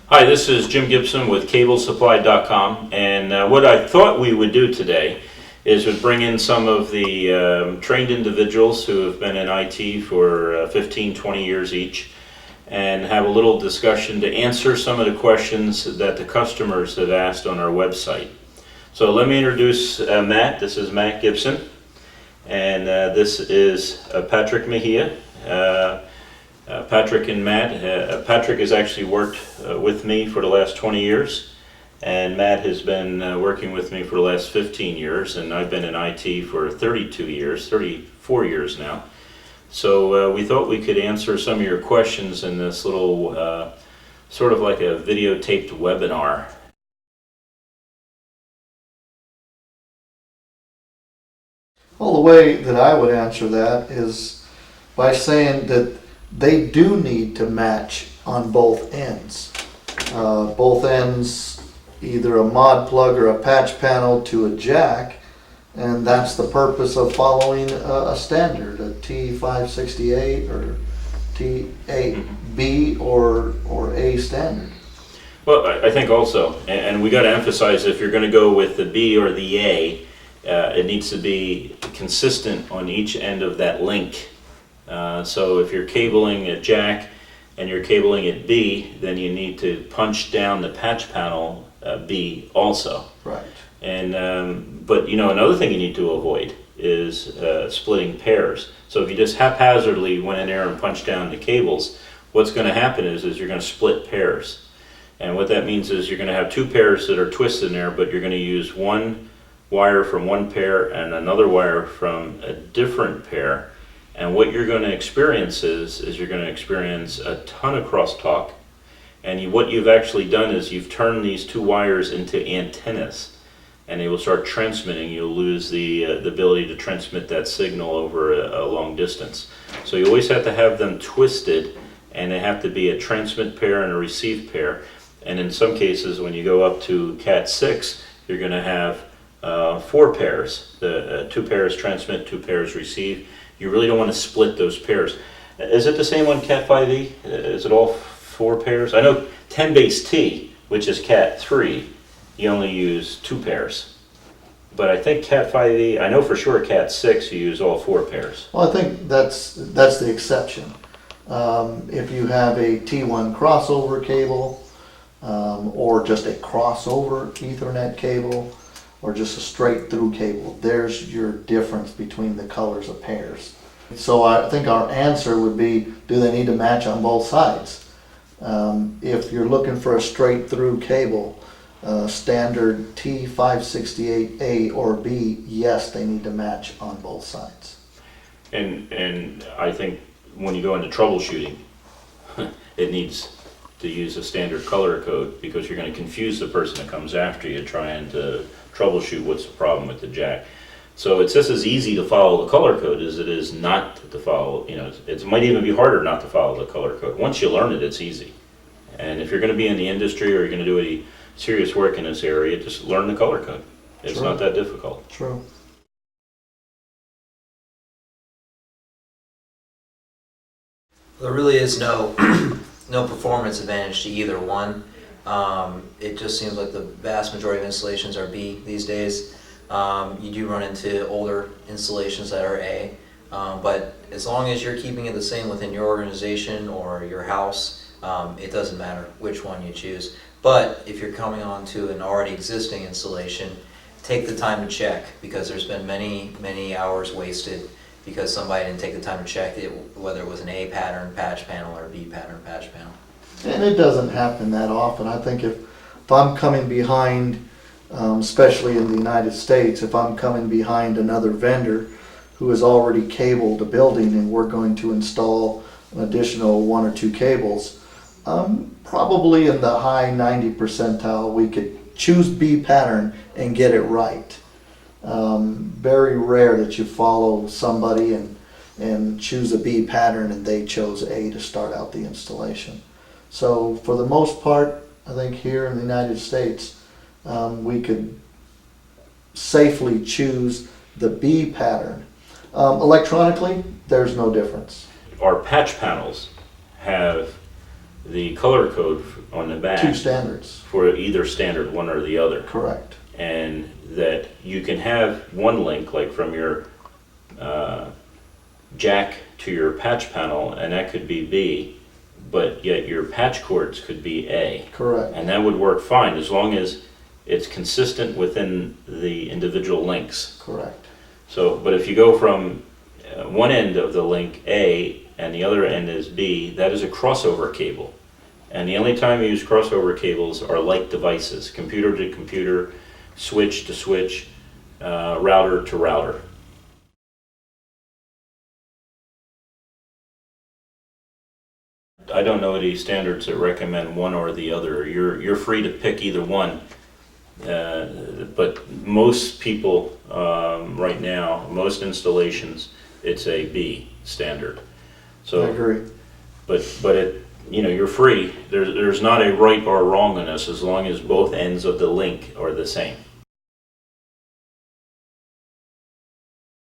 Hi, this is Jim Gibson with CableSupply.com, and what I thought we would do today is would bring in some of the trained individuals who have been in IT for 15, 20 years each, and have a little discussion to answer some of the questions that the customers have asked on our website. So let me introduce Matt. This is Matt Gibson, and this is Patrick Mejia. Patrick and Matt. Patrick has actually worked with me for the last 20 years, and Matt has been working with me for the last 15 years, and I've been in IT for 34 years now. So we thought we could answer some of your questions in this little, sort of like a videotaped webinar. Well, the way that I would answer that is by saying that they do need to match on both ends. Both ends, either a mod plug or a patch panel to a jack, and that's the purpose of following a standard, a T568 or T8B or A standard. Well, I think also, and we got to emphasize, if you're going to go with the B or the A, it needs to be consistent on each end of that link. So if you're cabling a jack and you're cabling at B, then you need to punch down the patch panel B also. Right. And but another thing you need to avoid is splitting pairs. So if you just haphazardly went in there and punched down the cables, what's going to happen is you're going to split pairs. And what that means is you're going to have two pairs that are twisted in there, but you're going to use one wire from one pair and another wire from a different pair. And what you're going to experience is you're going to experience a ton of crosstalk. And what you've actually done is you've turned these two wires into antennas, and they will start transmitting. You'll lose the ability to transmit that signal over a long distance. So you always have to have them twisted, and they have to be a transmit pair and a receive pair. And in some cases, when you go up to Cat 6, you're going to have 4 pairs. The 2 pairs transmit, 2 pairs receive. You really don't want to split those pairs. Is it the same on Cat 5e? Is it all 4 pairs? I know 10 base T, which is Cat 3, you only use 2 pairs. But I think Cat 5e, I know for sure Cat 6, you use all 4 pairs. Well, I think that's the exception. If you have a T1 crossover cable, or just a crossover Ethernet cable, or just a straight through cable, there's your difference between the colors of pairs. So I think our answer would be, do they need to match on both sides? If you're looking for a straight through cable, standard T568A or B, yes, they need to match on both sides. And I think when you go into troubleshooting, it needs to use a standard color code, because you're going to confuse the person that comes after you trying to troubleshoot what's the problem with the jack. So it's just as easy to follow the color code as it is not to follow. It might even be harder not to follow the color code. Once you learn it, it's easy. And if you're going to be in the industry or you're going to do any serious work in this area, just learn the color code. It's True. not that difficult. True. There really is no no performance advantage to either one. It just seems like the vast majority of installations are B these days. You do run into older installations that are A, but as long as you're keeping it the same within your organization or your house, it doesn't matter which one you choose. But if you're coming on to an already existing installation, take the time to check, because there's been many hours wasted because somebody didn't take the time to check it, whether it was an A pattern patch panel or a B pattern patch panel. And it doesn't happen that often. I think if I'm coming behind, especially in the United States, if I'm coming behind another vendor who has already cabled a building and we're going to install an additional 1 or 2 cables, probably in the high 90 percentile, we could choose B pattern and get it right. Very rare that you follow somebody and choose a B pattern and they chose A to start out the installation. So for the most part, I think here in the United States, we could safely choose the B pattern. Electronically, there's no difference. Our patch panels have the color code on the Two back standards, for either standard, one or the other. correct. And that you can have one link, like from your jack to your patch panel, and that could be B, but yet your patch cords could be A. Correct. And that would work fine as long as it's consistent within the individual links. Correct. So, but if you go from one end of the link A and the other end is B, that is a crossover cable. And the only time you use crossover cables are like devices, computer to computer, switch to switch, router to router. I don't know any standards that recommend one or the other. You're free to pick either one. But most people right now, most installations, it's a B standard. I So, agree. but it, you know, you're free. There's not a right or wrong in this as long as both ends of the link are the same.